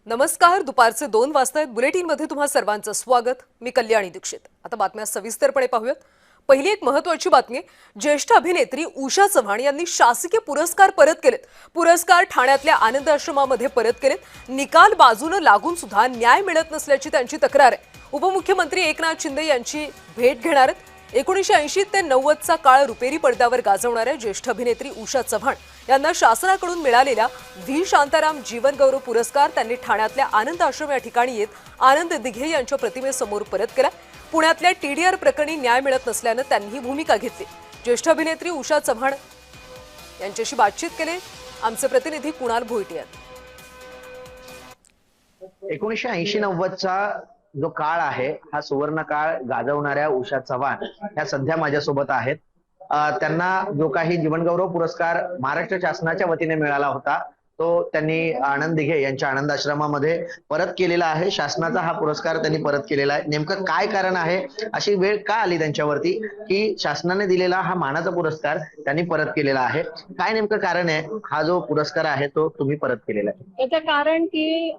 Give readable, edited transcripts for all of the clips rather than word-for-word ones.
नमस्कार. दुपारचे 2 वाजतायत. बुलेटिनमध्ये तुम्हा सर्वांचं स्वागत. मी कल्याणी दीक्षित. आता बातम्या सविस्तरपणे पाहूयात. पहिली एक महत्त्वाची बातमी. ज्येष्ठ अभिनेत्री उषा चव्हाण यांनी शासकीय पुरस्कार परत केलेत. पुरस्कार ठाण्यातल्या आनंद आश्रमामध्ये परत केलेत. निकाल बाजूने लागून सुद्धा न्याय मिळत नसल्याची त्यांची तक्रार आहे. उपमुख्यमंत्री एकनाथ शिंदे यांची भेट घेणार आहेत. 1980 ते 90चा काळ रुपेरी पडद्यावर गाजवणाऱ्या ज्येष्ठ अभिनेत्री उषा चव्हाण यांना शासनाकडून मिळालेला व्ही शांताराम जीवन गौरव पुरस्कार त्यांनी ठाण्यातल्या आनंद आश्रम या ठिकाणी येत आनंद दिघे यांच्या प्रतिमेसमोर परत केला. पुण्यातल्या टीडीआर प्रकरणी न्याय मिळत नसल्यानं त्यांनी ही भूमिका घेतली. ज्येष्ठ अभिनेत्री उषा चव्हाण यांच्याशी बातचीत केली आमचे प्रतिनिधी कुणाल भोईटे यांनी. 1980-90चा जो काळ आहे हा सुवर्ण काळ गाजवणाऱ्या उषा चव्हाण ह्या सध्या माझ्यासोबत आहेत. त्यांना जो काही जीवनगौरव पुरस्कार महाराष्ट्र शासनाच्या वतीने मिळाला होता तो त्यांनी आनंद दिघे यांच्या आनंद आश्रमामध्ये परत केलेला आहे. शासनाचा हा पुरस्कार त्यांनी परत केलेला आहे. नेमकं काय कारण आहे, अशी वेळ का आली त्यांच्यावरती की शासनाने दिलेला हा मानाचा पुरस्कार त्यांनी परत केलेला आहे? काय नेमकं कारण आहे हा जो पुरस्कार आहे तो तुम्ही परत केलेला आहे? त्याचं कारण की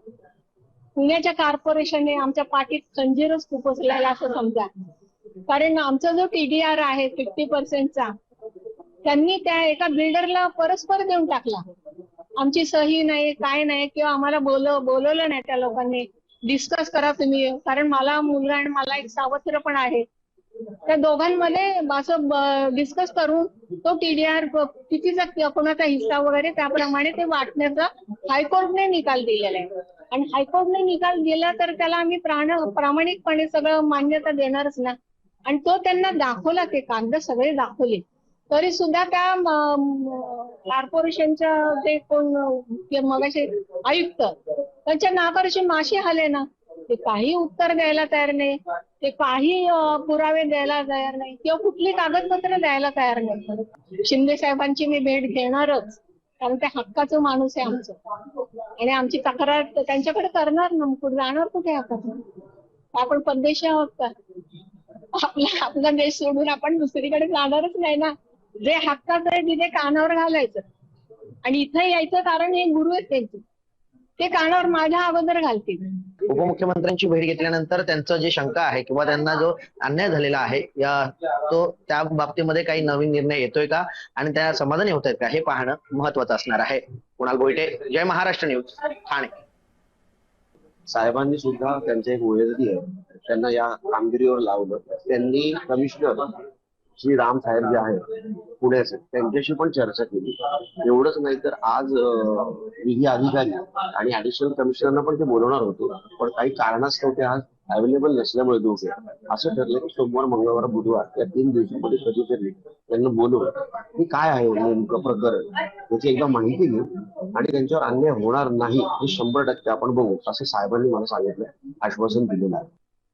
पुण्याच्या कॉर्पोरेशनने आमच्या पाठीत खंजीरच खुपसलेला असं समजा. कारण आमचा जो टीडीआर आहे 50%चा त्यांनी त्या एका बिल्डरला परस्पर देऊन टाकला. आमची सही नाही, काय नाही, किंवा आम्हाला बोलवलं नाही त्या लोकांनी. डिस्कस करा तुम्ही, कारण मला मुलगा आणि मला एक सावत्र पण आहे. त्या दोघांमध्ये असं डिस्कस करून तो टीडीआर कितीचा कोणाचा हिस्सा वगैरे त्याप्रमाणे ते वाटण्याचा हायकोर्टने निकाल दिलेला आहे. आणि हायकोर्टने निकाल दिला तर त्याला आम्ही प्रामाणिकपणे सगळं मान्यता देणारच ना. आणि तो त्यांना दाखवला, ते कागद सगळे दाखवले, तरी सुद्धा त्या कॉर्पोरेशनच्या ते कोण मगाशी आयुक्त त्यांच्या नाकाशी माशी आले ना. ते काही उत्तर द्यायला तयार नाही, ते काही पुरावे द्यायला तयार नाही, किंवा कुठली कागदपत्र द्यायला तयार नाही. शिंदे साहेबांची मी भेट घेणारच, कारण ते हक्काचं माणूस आहे आमचं. आणि आमची तक्रार त्यांच्याकडे करणार ना. कुठे जाणार कुठे आपण परदेशी आहोत का? आपला देश सोडून आपण दुसरीकडे जाणारच नाही ना. जे हक्काचं आहे तिथे कानावर घालायचं. आणि इथं यायचं कारण हे गुरु आहेत त्यांचे, ते कानावर माझ्या अगोदर घालतील. उपमुख्यमंत्र्यांची भेट घेतल्यानंतर त्यांचं जे शंका आहे किंवा त्यांना जो अन्याय झालेला आहे तो त्या बाबतीमध्ये काही नवीन निर्णय येतोय का आणि त्या समाधानी होत आहेत का हे पाहणं महत्वाचं असणार आहे. कुणाल भोईटे, जय महाराष्ट्र न्यूज, ठाणे. साहेबांनी सुद्धा त्यांचे एक वयस्ती आहे त्यांना या कामगिरीवर लावलं. त्यांनी कमिशनर श्री राम साहेब जे आहेत पुण्याचे त्यांच्याशी पण चर्चा केली. एवढंच नाही तर आज विधी अधिकारी आणि ऍडिशनल कमिशनरना पण ते बोलवणार होते, पण काही कारणास्तव ते आज अवेलेबल नसल्यामुळे दोघे असं ठरलं की सोमवार, मंगळवार, बुधवार या 3 दिवसांमध्ये कधीतरी त्यांना बोलवलं. हे काय आहे नेमकं प्रकरण याची एकदा माहिती घेऊ आणि त्यांच्यावर अन्याय होणार नाही हे 100% आपण बघू असं साहेबांनी मला सांगितलं, आश्वासन दिलेलं आहे.